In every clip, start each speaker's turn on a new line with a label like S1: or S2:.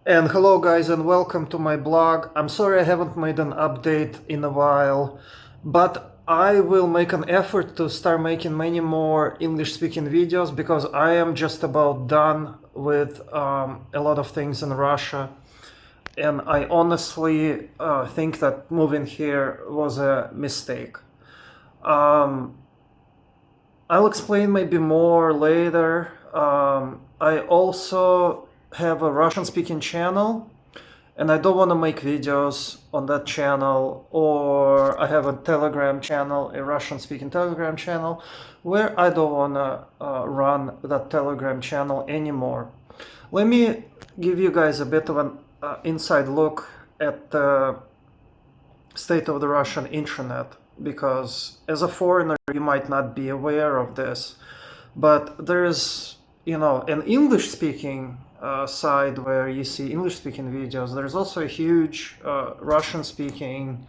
S1: And hello guys and welcome to my blog. I'm sorry I haven't made an update in a while, but I will make an effort to start making many more English speaking videos because I am just about done with a lot of things in Russia. And I honestly think that moving here was a mistake. Um, I'll explain maybe more later. I also have a Russian speaking channel and I don't want to make videos on that channel, or I have a Telegram channel, a Russian speaking Telegram channel, where I don't want to run that Telegram channel anymore. Let me give you guys a bit of an inside look at the state of the Russian internet, because as a foreigner you might not be aware of this, but there's an English speaking side where you see English speaking videos. There's also a huge Russian speaking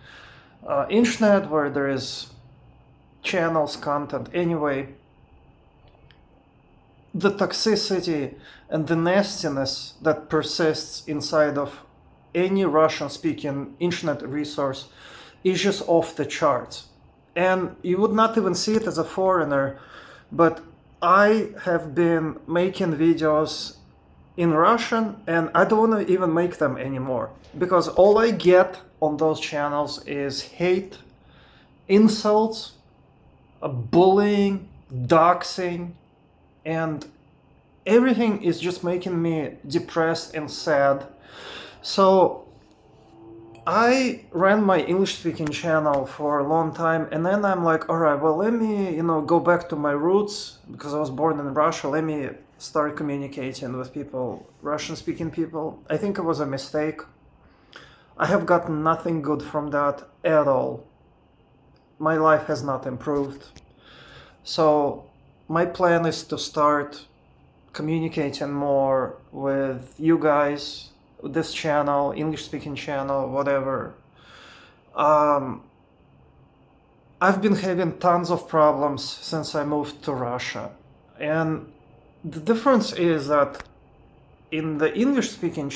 S1: internet where there is channels, content. Anyway, the toxicity and the nastiness that persists inside of any Russian speaking internet resource is just off the charts. And you would not even see it as a foreigner, but I have been making videos in Russian and I don't want to even make them anymore because all I get on those channels is hate, insults, bullying, doxing, and everything is just making me depressed and sad. So I ran my English speaking channel for a long time and then I'm like, all right, well, let me, go back to my roots because I was born in Russia. Let me start communicating with people, Russian speaking people. I think it was a mistake. I have gotten nothing good from that at all. My life has not improved. So my plan is to start communicating more with you guys, this channel, English speaking channel, whatever. I've been having tons of problems since I moved to Russia. And the difference is that in the English speaking,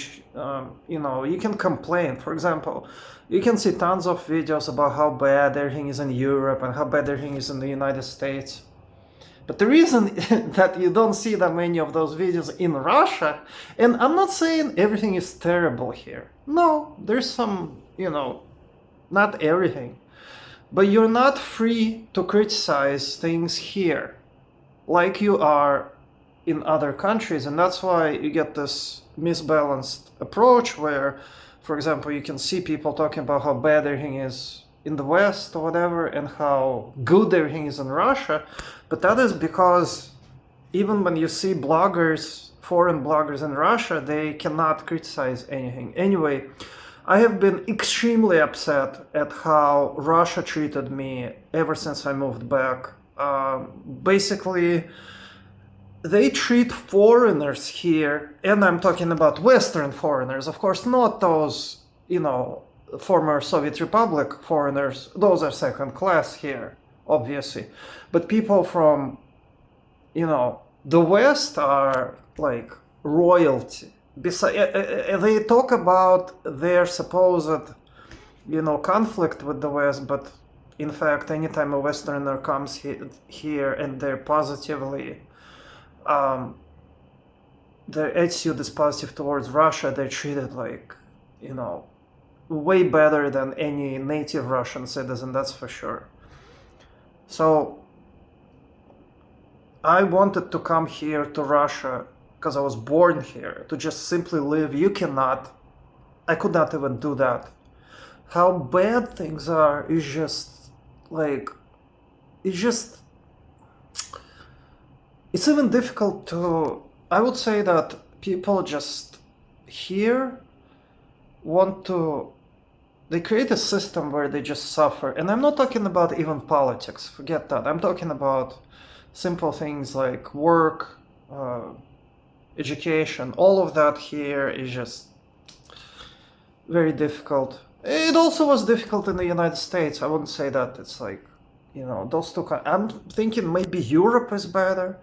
S1: you can complain. For example, you can see tons of videos about how bad everything is in Europe and how bad everything is in the United States. But the reason that you don't see that many of those videos in Russia, and I'm not saying everything is terrible here. No, there's some, not everything. But you're not free to criticize things here like you are in other countries. And that's why you get this misbalanced approach where, for example, you can see people talking about how bad everything is in the West or whatever and how good everything is in Russia. But that is because even when you see bloggers, foreign bloggers in Russia, they cannot criticize anything. Anyway, I have been extremely upset at how Russia treated me ever since I moved back. Basically, they treat foreigners here, and I'm talking about Western foreigners, of course, not those, former Soviet Republic foreigners. Those are second class here, obviously. But people from, the West are like royalty. They talk about their supposed, conflict with the West, but in fact, anytime a Westerner comes here and they're positively, their attitude is positive towards Russia, they're treated like, way better than any native Russian citizen, that's for sure. So I wanted to come here to Russia because I was born here, to just simply live. You cannot. I could not even do that. How bad things are is just like, it's even difficult to, I would say that people just here they create a system where they just suffer. And I'm not talking about even politics, forget that. I'm talking about simple things like work, education. All of that here is just very difficult. It also was difficult in the United States. I wouldn't say that it's like, those two. I'm thinking maybe Europe is better.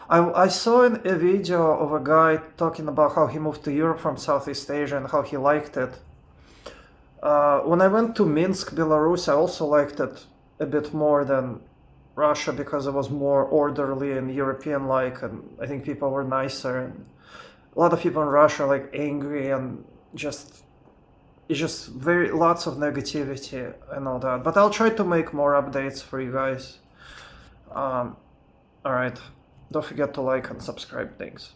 S1: I saw a video of a guy talking about how he moved to Europe from Southeast Asia and how he liked it. When I went to Minsk, Belarus, I also liked it a bit more than Russia because it was more orderly and European-like, and I think people were nicer. And a lot of people in Russia are like angry and just it's just very lots of negativity and all that. But I'll try to make more updates for you guys. All right, don't forget to like and subscribe. Thanks.